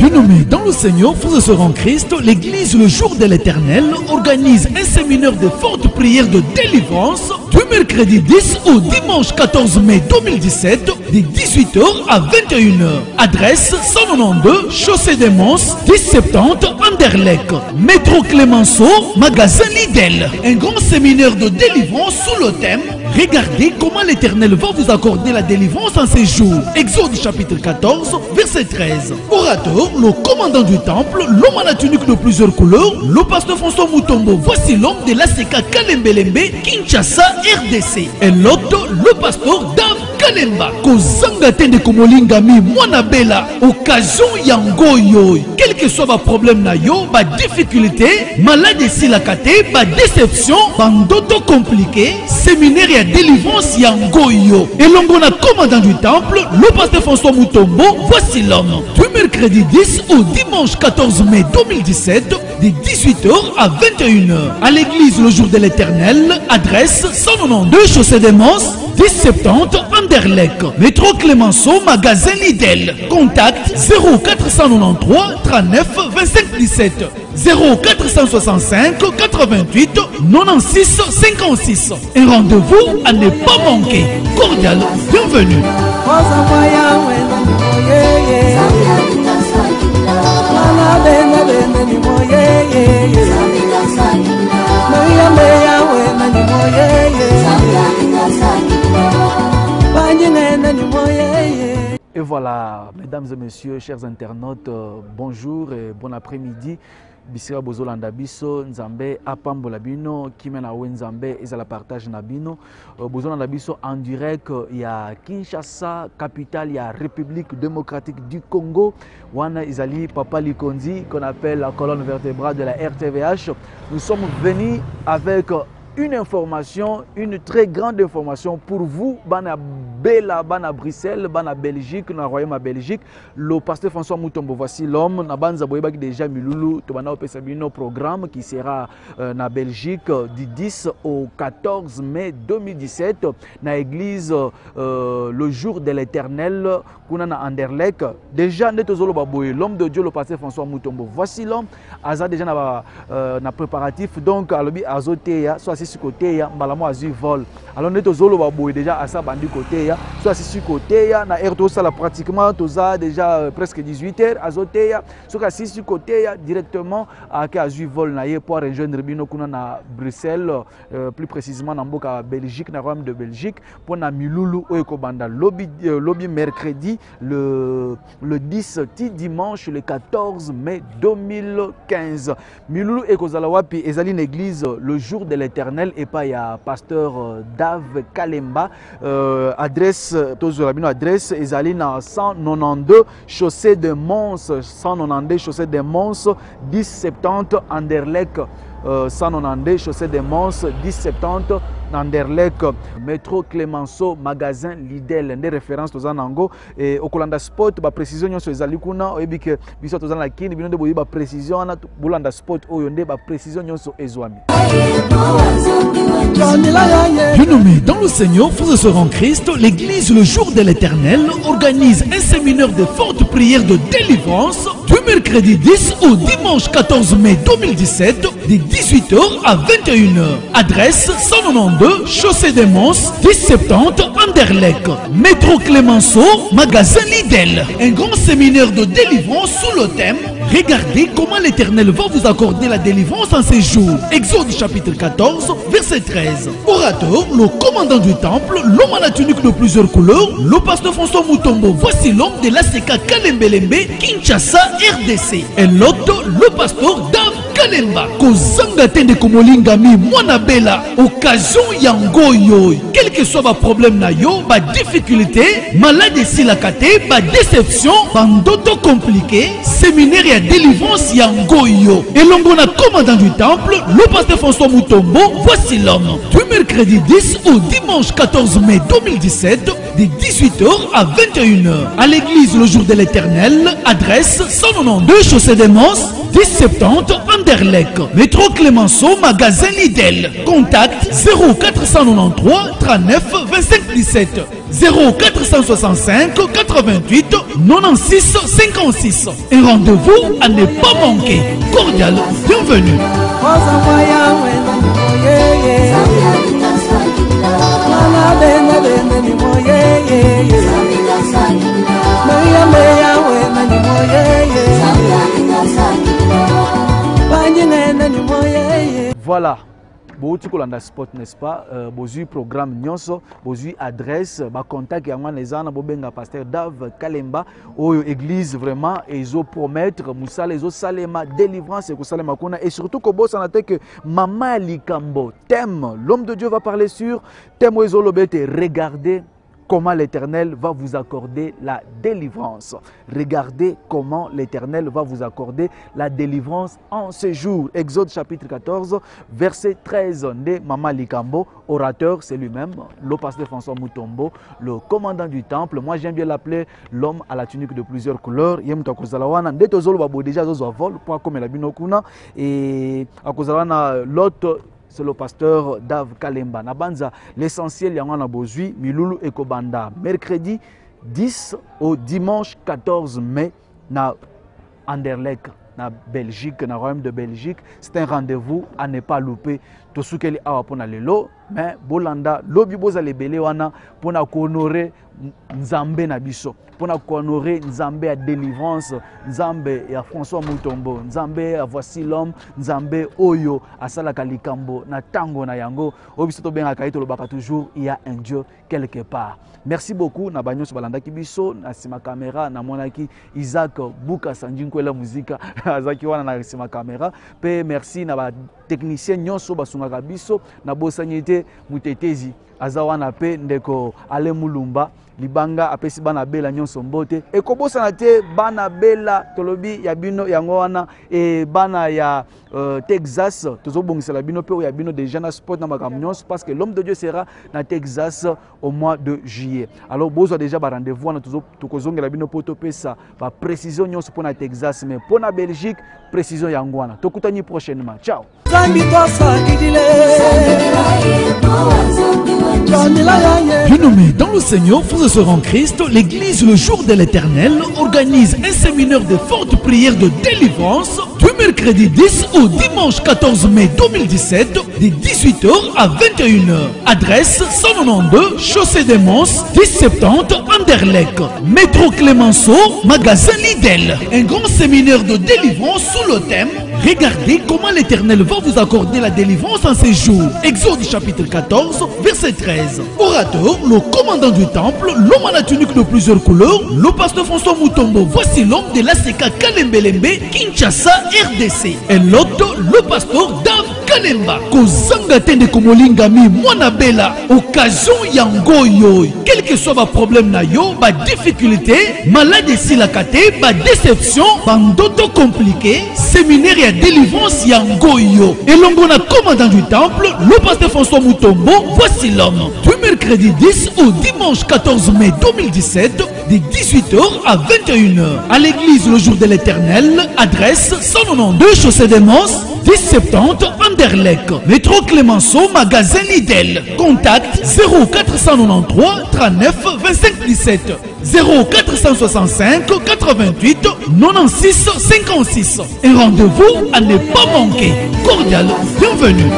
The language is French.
Renommé dans le Seigneur, frères et sœurs en Christ, l'Église le jour de l'Éternel organise un séminaire de forte prière de délivrance du mercredi 10 au dimanche 14 mai 2017 de 18h à 21h. Adresse 192 Chaussée des Mons 1070 Anderlecht, métro Clémenceau, magasin Lidl. Un grand séminaire de délivrance sous le thème regardez comment l'Éternel va vous accorder la délivrance en ces jours. Exode chapitre 14, verset 13. Orateur, le commandant du temple, l'homme à la tunique de plusieurs couleurs, le pasteur François Mutombo, voici l'homme de l'ACK Kalembelembe, Kinshasa, RDC. Et l'autre, le pasteur Dave Kalemba. Kozanga tende komolingami, mwanabela, occasion yangoyo. Quel que soit votre problème na yo, ba difficulté, maladie si la kate, ba déception, bandoto compliqué, séminaire et délivrance yangoyo. Et l'homme commandant du temple, le pasteur François Mutombo, voici l'homme. Du mercredi 10 au dimanche 14 mai 2017, de 18h à 21h. À l'église le jour de l'Éternel, adresse 192 Chaussée des Mons, 1070 Anderlecht, métro Clémenceau, magasin Lidl. Contact 0493 39 25 17 0465 88 96 56. Un rendez-vous à ne pas manquer. Cordial, bienvenue. Et voilà, mesdames et messieurs, chers internautes, bonjour et bon après-midi. Bisira bozolanda biso nzambe apambola bino kimena we nzambe ezala partage na bino bozolanda biso en direct ya Kinshasa, capitale ya République démocratique du Congo. Wana izali Papa Likonzi qu'on appelle la colonne vertébrale de la RTVH. Nous sommes venus avec une information, une très grande information pour vous, Bana Bela, Bana Bruxelles, Bana Belgique, na Royaume à Belgique. Le pasteur François Mutombo, voici l'homme. Na Banza Boyebaki déjà Milulu, Tobana Opesabino programme qui sera na Belgique du 10 au 14 mai 2017. Na église le jour de l'Éternel, Kuna na Anderlecht. Déjà, Netozolo Baboye, l'homme de Dieu, le pasteur François Mutombo. Voici l'homme. Aza déjà na préparatif. Donc, à l'objet Azotea, soit sur côté ya balamo azu vol alors neto zolo baboy déjà à ça bandi côté ya soit sur côté ya na air to ça pratiquement toza déjà presque 18h azoteya soit sur côté ya directement à azu vol na ye pour rejoindre bino kuna na Bruxelles plus précisément na mboka Belgique na Royaume de Belgique pour na milulu oyeko banda lobby mercredi le 10 dimanche le 14 mai 2015 milulu ekozala wapi ezali une église le jour de l'Éternel et pas ya pasteur Dave Kalemba adresse tozolabino adresse ezali na 192 Chaussée des Mons 192 Chaussée des Mons 1070 Anderlecht 192 Chaussée des Mons 1070 Anderlecht, métro Clémenceau, magasin Lidl, des références aux Anango et au Kolanda Spot, ba précision sur les alikuna, et que biso aux Anakini, bino de boyi ba précision na Bolanda Spot, oyonde ba précision sur Ezwami. Renommé dans le Seigneur, frères et sœurs en Christ, l'Église le jour de l'Éternel organise un séminaire de forte prière de délivrance du mercredi 10 au dimanche 14 mai 2017 de 18h à 21h. Adresse 192 Chaussée des Mons 1070 Anderlecht, métro Clémenceau, magasin Lidl. Un grand séminaire de délivrance sous le thème regardez comment l'Éternel va vous accorder la délivrance en ces jours. Exode chapitre 14, verset 13. Orateur, le commandant du temple, l'homme à la tunique de plusieurs couleurs, le pasteur François Mutombo, voici l'homme de l'ACK Kalembelembe, Kinshasa, RDC. Et l'autre, le pasteur Dave Kalemba. Kozanga tende komolingami, mwanabela, occasion yangoyo. Quel que soit votre problème na yo, ba difficulté, maladie si la kate, ba déception, bandoto compliqué, séminaire et délivrance yangoyo. Et l'homme commandant du temple, le pasteur François Mutombo, voici l'homme. Du mercredi 10 au dimanche 14 mai 2017, de 18h à 21h. À l'église le jour de l'Éternel, adresse 192 Chaussée des Mons, 1070 Anderlecht. Métro Clémenceau, magasin Lidl. Contact 0493 39 25 17. 0465 88 96 56. Un rendez-vous à ne pas manquer. Cordial, bienvenue. Voilà. Beaucoup de sport, n'est-ce pas? Beaucoup programme nyonso, beaucoup adresse, ba contact ya ngwana ezana bobenga pasteur Dave Kalemba oyo église vraiment ezo promettre musala ezo salema délivrance et salema kona et surtout ko bossa na te que Mama Likambo thème l'homme de Dieu va parler sur thème ezo lobete regardez comment l'Éternel va vous accorder la délivrance. Regardez comment l'Éternel va vous accorder la délivrance en ce jour. Exode chapitre 14, verset 13. De Mama Likambo, orateur, c'est lui-même, le pasteur François Mutombo, le commandant du temple. Moi, j'aime bien l'appeler l'homme à la tunique de plusieurs couleurs. Déjà, vol pour comme la binokuna et à l'autre. C'est le pasteur Dave Kalemba. Nabanza, l'essentiel, il y a un bozui, Milulu et Kobanda. Mercredi 10 au dimanche 14 mai, na Anderlecht, na Belgique, na Royaume de Belgique. C'est un rendez-vous à ne pas louper. Tout ce qu'il y a pour lelo, mais Bolanda, lobi boza le belé wana pour honorer Nzambe na biso, pour honorer Nzambe à délivrance, Nzambe à François Mutombo, Nzambe à voici l'homme, Nzambe oyo à Salaka Likambo, na tango na yango, obisoto ben akaito lo baka toujours il y a un Dieu quelque part. Merci beaucoup na bagnos balanda kibiso na sima caméra na monaki Isaac Buka Sanjinkwela muzika azaki wana na sima caméra pe merci na ba technicien nyonso basungaka biso na bosanyete mutetezi azawana pe ndeko Ale Mulumba libanga apesi bana bela nyonso mbote e kobosana te bana bela tolobi ya bino yango wana e bana ya Texas tozobongisela bino pe ya bino déjà na sport na makambo nyonso parce que l'homme de Dieu sera na Texas au mois de juillet. Alors bozo déjà ba rendez-vous na tokozongela bino poto pesa ba précision nyonso pour na Texas mais pour na Belgique précision yango wana tokutani prochainement. Ciao. Bien-aimés dans le Seigneur, frères et sœurs en Christ, l'église le jour de l'Éternel organise un séminaire de forte prière de délivrance du mercredi 10 au dimanche 14 mai 2017 de 18h à 21h. Adresse 192 chaussée des Mons 1070 Anderlecht. Métro Clémenceau, magasin Lidl. Un grand séminaire de délivrance sous le thème regardez comment l'Éternel va vous accorder la délivrance en ces jours. Exode chapitre 14, verset 13. Orateur, le commandant du temple, l'homme à la tunique de plusieurs couleurs, le pasteur François Mutombo, voici l'homme de l'ACK Kalembelembe, Kinshasa, RDC. Et l'autre, le pasteur Dave Kalemba. Kozanga tende komolingami, mwanabela, occasion yangoyo. Quel que soit ma problème na yo, ma difficulté, maladie si la kate, ma déception, bandoto compliqué, séminaire et délivrance yangoyo. Et l'homme na commandant du temple, le pasteur François Mutombo, voici l'homme. Du mercredi 10 au dimanche 14 mai 2017, de 18h à 21h. À l'église le jour de l'Éternel, adresse 192 chaussée des Mons, 1070 Anderlecht. Métro Clémenceau, magasin Lidl. Contact 0493 39 25 17. 0465 88 96 56. Un rendez-vous à ne pas manquer. Cordial, bienvenue.